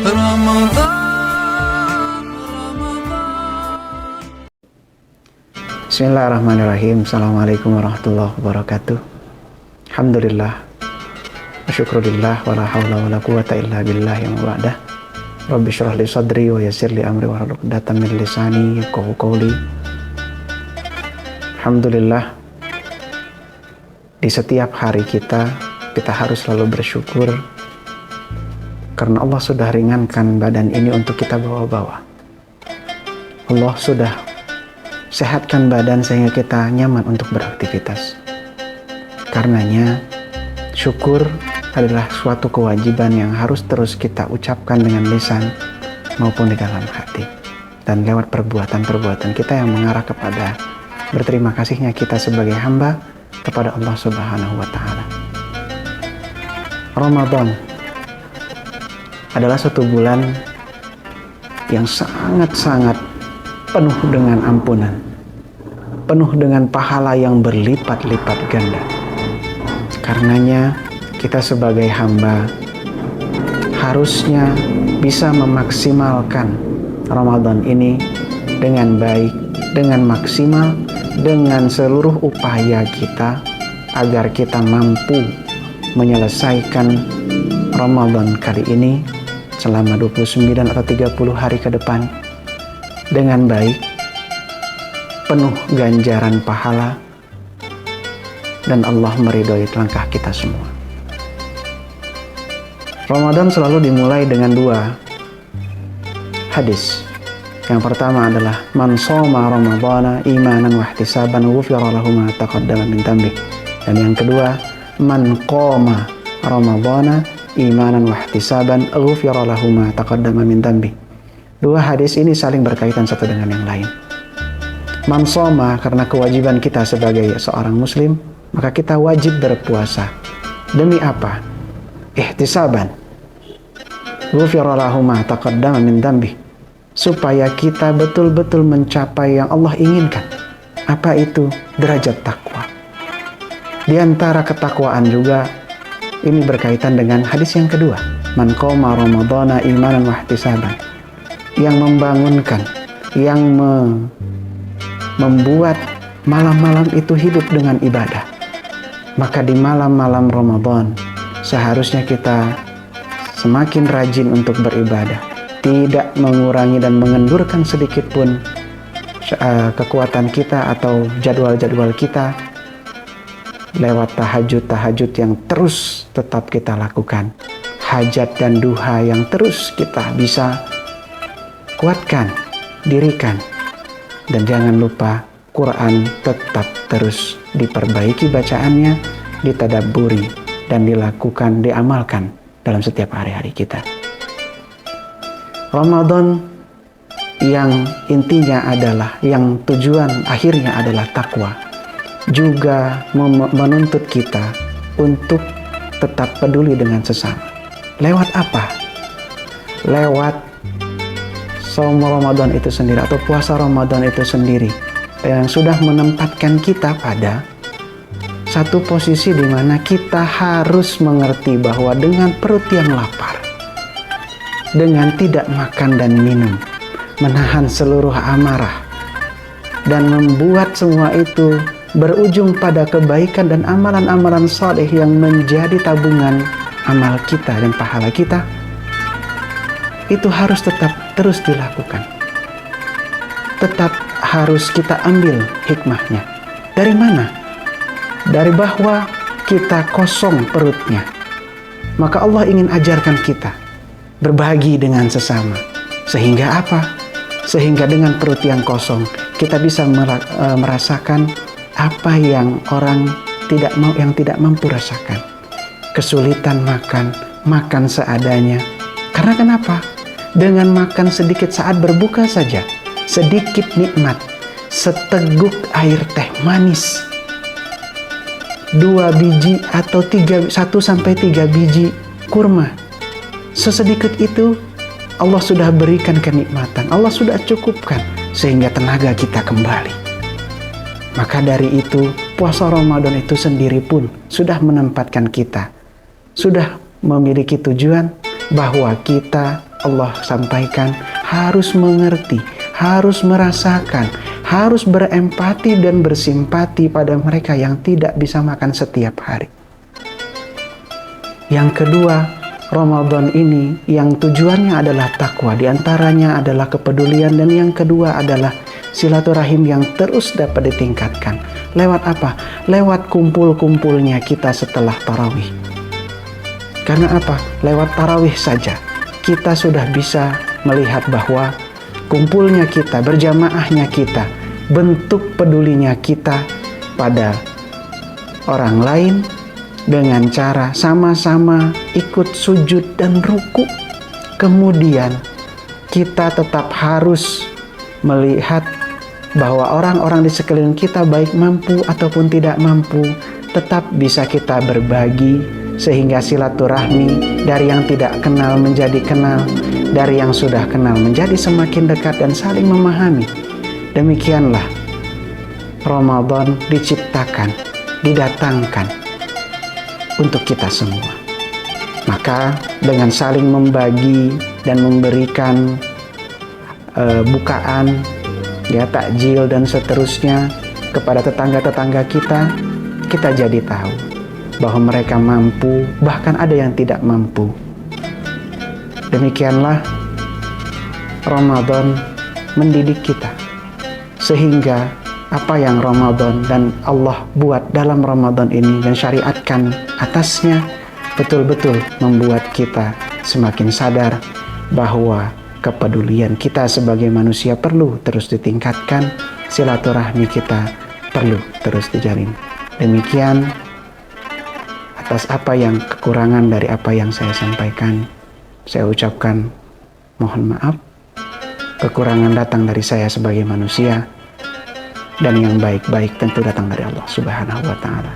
Bismillahirrahmanirrahim. Assalamualaikum warahmatullahi wabarakatuh. Alhamdulillah wa syukrulillah wa la hawla wa la quwata illa billah yang wa'dah. Rabbi syrah li sadri wa yassir li amri wa hlul 'uqdatam min lisani yafqahu qawli. Alhamdulillah, di setiap hari kita harus selalu bersyukur karena Allah sudah ringankan badan ini untuk kita bawa-bawa. Allah sudah sehatkan badan sehingga kita nyaman untuk beraktivitas. Karenanya, syukur adalah suatu kewajiban yang harus terus kita ucapkan dengan lisan maupun di dalam hati. Dan lewat perbuatan-perbuatan kita yang mengarah kepada berterima kasihnya kita sebagai hamba kepada Allah Subhanahu wa Ta'ala. Ramadan adalah satu bulan yang sangat-sangat penuh dengan ampunan, penuh dengan pahala yang berlipat-lipat ganda. Karenanya kita sebagai hamba harusnya bisa memaksimalkan Ramadan ini dengan baik, dengan maksimal, dengan seluruh upaya kita agar kita mampu menyelesaikan Ramadan kali ini selama 29 atau 30 hari ke depan dengan baik, penuh ganjaran pahala, dan Allah meridhoi langkah kita semua. Ramadan selalu dimulai dengan dua hadis. Yang pertama adalah man shoma ramadhana imanan wa ihtisaban ghufira lahu ma taqaddama min dhanbi. Dan yang kedua, man qama ramadhana imanan wa ihtisaban ghufira lahu ma taqaddama min dhanbi. Dua hadis ini saling berkaitan satu dengan yang lain. Man shoma karena kewajiban kita sebagai seorang muslim, maka kita wajib berpuasa. Demi apa? Ihtisaban. Ghufira lahu ma taqaddama min dhanbi. Supaya kita betul-betul mencapai yang Allah inginkan. Apa itu? Derajat takwa. Di antara ketakwaan juga ini berkaitan dengan hadis yang kedua. Man qama ramadhana imanan wa ihtisaban. Yang membangunkan, yang membuat malam-malam itu hidup dengan ibadah. Maka di malam-malam Ramadan seharusnya kita semakin rajin untuk beribadah, tidak mengurangi dan mengendurkan sedikit pun kekuatan kita atau jadwal-jadwal kita lewat tahajud-tahajud yang terus tetap kita lakukan, hajat dan duha yang terus kita bisa kuatkan, dirikan, dan jangan lupa Quran tetap terus diperbaiki bacaannya, ditadabburi, dan dilakukan, diamalkan dalam setiap hari-hari kita. Ramadan yang intinya adalah, yang tujuan akhirnya adalah takwa, juga menuntut kita untuk tetap peduli dengan sesama. Lewat apa? Lewat saum Ramadan itu sendiri atau puasa Ramadan itu sendiri yang sudah menempatkan kita pada satu posisi di mana kita harus mengerti bahwa dengan perut yang lapar, dengan tidak makan dan minum, menahan seluruh amarah, dan membuat semua itu berujung pada kebaikan dan amalan-amalan saleh yang menjadi tabungan amal kita dan pahala kita, itu harus tetap terus dilakukan. Tetap harus kita ambil hikmahnya. Dari mana? Dari bahwa kita kosong perutnya. Maka Allah ingin ajarkan kita berbagi dengan sesama. Sehingga apa? Sehingga dengan perut yang kosong kita bisa merasakan apa yang orang yang tidak mampu rasakan. Kesulitan makan seadanya. Karena kenapa? Dengan makan sedikit saat berbuka saja, sedikit nikmat, seteguk air teh manis, 2 biji atau 1 sampai 3 biji kurma, sesedikit itu Allah sudah berikan kenikmatan, Allah sudah cukupkan sehingga tenaga kita kembali. Maka dari itu puasa Ramadan itu sendiri pun sudah menempatkan kita, sudah memiliki tujuan bahwa kita, Allah sampaikan, harus mengerti, harus merasakan, harus berempati dan bersimpati pada mereka yang tidak bisa makan setiap hari. Yang kedua, Ramadan ini yang tujuannya adalah takwa, diantaranya adalah kepedulian, dan yang kedua adalah silaturahim yang terus dapat ditingkatkan. Lewat apa? Lewat kumpul-kumpulnya kita setelah tarawih. Karena apa? Lewat tarawih saja kita sudah bisa melihat bahwa kumpulnya kita, berjamaahnya kita, bentuk pedulinya kita pada orang lain dengan cara sama-sama ikut sujud dan ruku. Kemudian kita tetap harus melihat bahwa orang-orang di sekeliling kita, baik mampu ataupun tidak mampu, tetap bisa kita berbagi, sehingga silaturahmi dari yang tidak kenal menjadi kenal, dari yang sudah kenal menjadi semakin dekat dan saling memahami. Demikianlah Ramadan diciptakan, didatangkan untuk kita semua. Maka dengan saling membagi dan memberikan bukaan, ya, takjil dan seterusnya kepada tetangga-tetangga kita, kita jadi tahu bahwa mereka mampu, bahkan ada yang tidak mampu. Demikianlah Ramadan mendidik kita, sehingga apa yang Ramadan dan Allah buat dalam Ramadan ini dan syariatkan atasnya betul-betul membuat kita semakin sadar bahwa kepedulian kita sebagai manusia perlu terus ditingkatkan, silaturahmi kita perlu terus dijalin. Demikian, atas apa yang kekurangan dari apa yang saya sampaikan, saya ucapkan mohon maaf. Kekurangan datang dari saya sebagai manusia, dan yang baik-baik tentu datang dari Allah Subhanahu wa taala.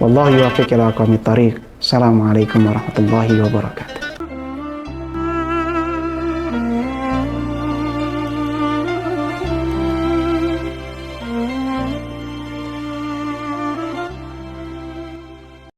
Wallahu yuwaffiq ila aqwamit thoriq. Assalamualaikum warahmatullahi wabarakatuh.